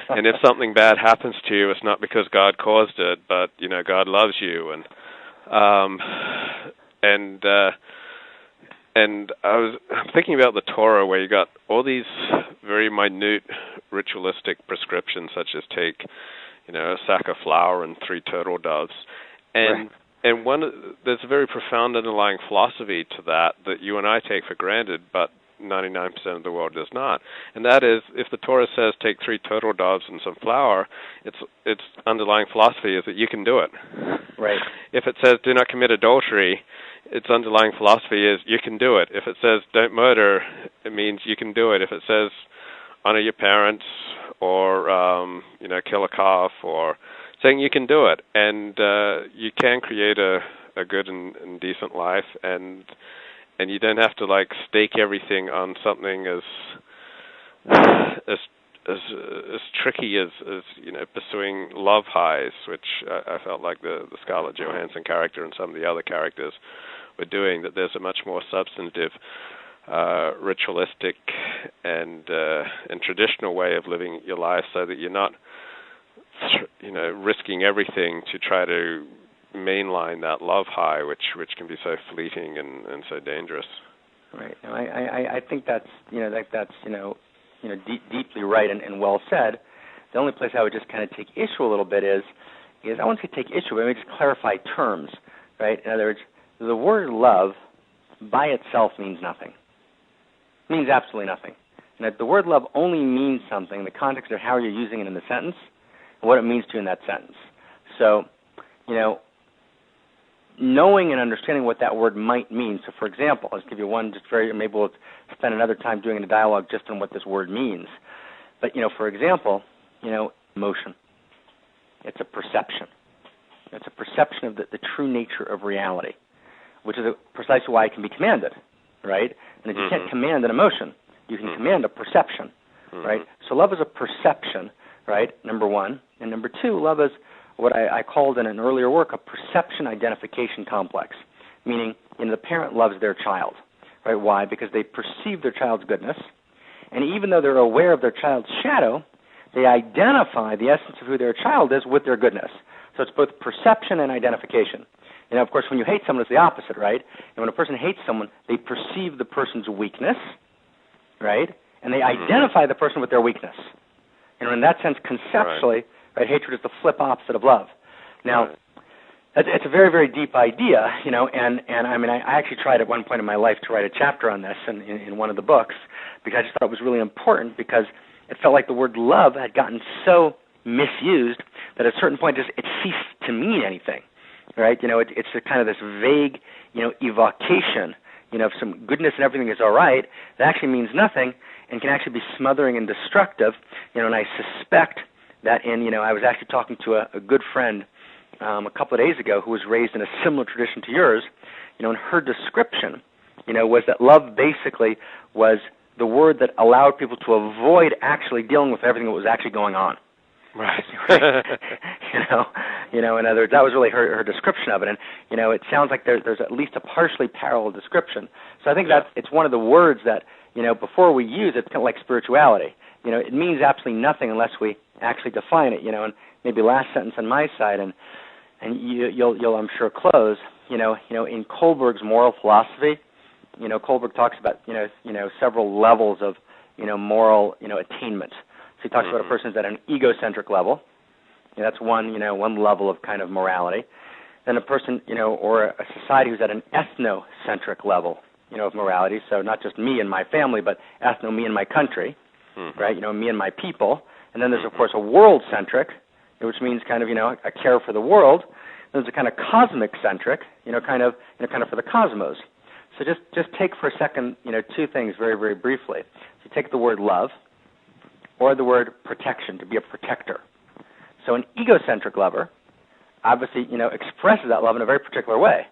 And if something bad happens to you, it's not because God caused it, but God loves you. And I'm thinking about the Torah, where you got all these very minute ritualistic prescriptions, such as take, a sack of flour and 3 turtle doves, and right. and there's a very profound underlying philosophy to that you and I take for granted, but 99% of the world does not. And that is, if the Torah says take 3 turtle doves and some flour, its underlying philosophy is that you can do it. Right. If it says do not commit adultery, its underlying philosophy is you can do it. If it says don't murder, it means you can do it. If it says honor your parents, or kill a calf, or saying you can do it, and you can create a good and decent life, and you don't have to stake everything on something as tricky as pursuing love highs, which I felt like the Scarlett Johansson character and some of the other characters were doing. That there's a much more substantive, ritualistic and traditional way of living your life, so that you're not risking everything to try to mainline that love high, which can be so fleeting and so dangerous. Right. No, I think that's deeply right and well said. The only place I would just kind of take issue a little bit is I won't say take issue, but let me just clarify terms. Right. In other words, the word love by itself means nothing. It means absolutely nothing. And that the word love only means something in the context of how you're using it in the sentence and what it means to you in that sentence. So, knowing and understanding what that word might mean. So, for example, I'll just give you one, maybe we'll spend another time doing a dialogue just on what this word means. But, for example, emotion. It's a perception. It's a perception of the true nature of reality, which is precisely why it can be commanded, right? And if you can't command an emotion, you can command a perception, right? So love is a perception, right, number one. And number two, love is what I called in an earlier work a perception identification complex, meaning the parent loves their child, right? Why? Because they perceive their child's goodness, and even though they're aware of their child's shadow, they identify the essence of who their child is with their goodness. So it's both perception and identification. Of course, when you hate someone, it's the opposite, right? And when a person hates someone, they perceive the person's weakness, right? And they identify the person with their weakness. And in that sense, conceptually, right, hatred is the flip opposite of love. Now, it's a very, very deep idea, and I mean, I actually tried at one point in my life to write a chapter on this in one of the books, because I just thought it was really important, because it felt like the word love had gotten so misused that at a certain point it ceased to mean anything, right? It's a kind of this vague, evocation, of some goodness and everything is all right, that actually means nothing and can actually be smothering and destructive, and I suspect that I was actually talking to a good friend a couple of days ago who was raised in a similar tradition to yours, and her description, was that love basically was the word that allowed people to avoid actually dealing with everything that was actually going on. Right. In other words, that was really her description of it, and it sounds like there's at least a partially parallel description. So I think that it's one of the words that before we use it, it's kind of like spirituality. It means absolutely nothing unless we actually define it. And maybe last sentence on my side, and you'll I'm sure close. In Kohlberg's moral philosophy, Kohlberg talks about several levels of moral attainment. So he talks about a person who's at an egocentric level. That's one level of kind of morality. Then a person or a society who's at an ethnocentric level of morality. So not just me and my family, but ethno, me and my country, right? Me and my people. And then there's of course a world-centric, which means kind of a care for the world. There's a kind of cosmic-centric, kind of for the cosmos. So just take for a second, two things very, very briefly. So take the word love, or the word protection, to be a protector. So an egocentric lover obviously, expresses that love in a very particular way.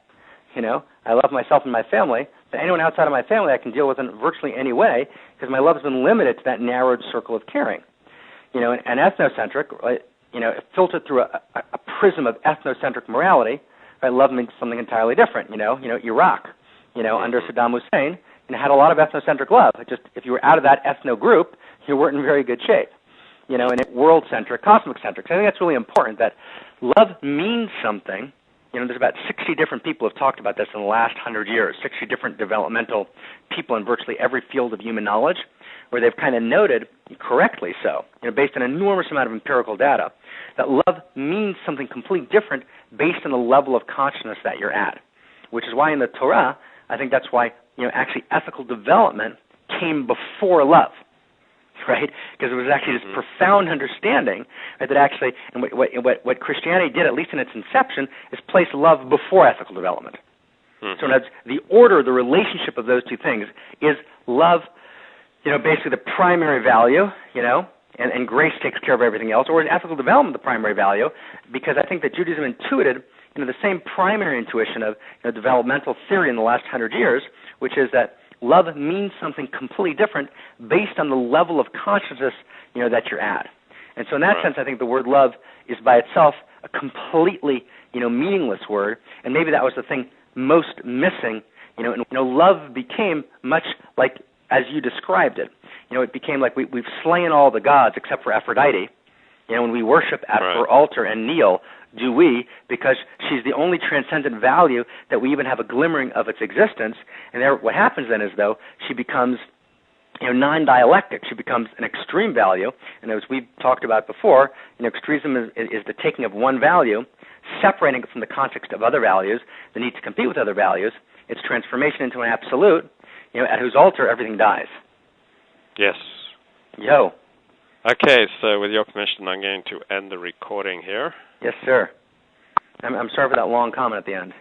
I love myself and my family, but anyone outside of my family I can deal with in virtually any way, because my love has been limited to that narrowed circle of caring. An ethnocentric, filtered through a prism of ethnocentric morality, right, love means something entirely different. Iraq, under Saddam Hussein, had a lot of ethnocentric love. Just if you were out of that ethno group, you weren't in very good shape. and world-centric, cosmic-centric. So I think that's really important, that love means something. There's about 60 different people who have talked about this in the last 100 years, 60 different developmental people in virtually every field of human knowledge, where they've kind of noted, correctly so, based on an enormous amount of empirical data, that love means something completely different based on the level of consciousness that you're at, which is why in the Torah, I think that's why, actually ethical development came before love, right? Because it was actually this profound understanding, right, that actually, and what Christianity did, at least in its inception, is place love before ethical development. So that's the order, the relationship of those two things is love, basically the primary value, and grace takes care of everything else, or is ethical development the primary value? Because I think that Judaism intuited, the same primary intuition of developmental theory in the last 100 years, which is that love means something completely different based on the level of consciousness, that you're at. And so in that sense, I think the word love is by itself a completely, meaningless word, and maybe that was the thing most missing, and love became much like as you described it. It became like we've slain all the gods except for Aphrodite. When we worship at her altar and kneel, do we, because she's the only transcendent value that we even have a glimmering of its existence. And there, what happens then is, though, she becomes non-dialectic. She becomes an extreme value. And as we've talked about before, extremism is the taking of one value, separating it from the context of other values, the need to compete with other values, its transformation into an absolute, at whose altar everything dies. Yes. Yo. Okay, so with your permission, I'm going to end the recording here. Yes, sir. I'm sorry for that long comment at the end.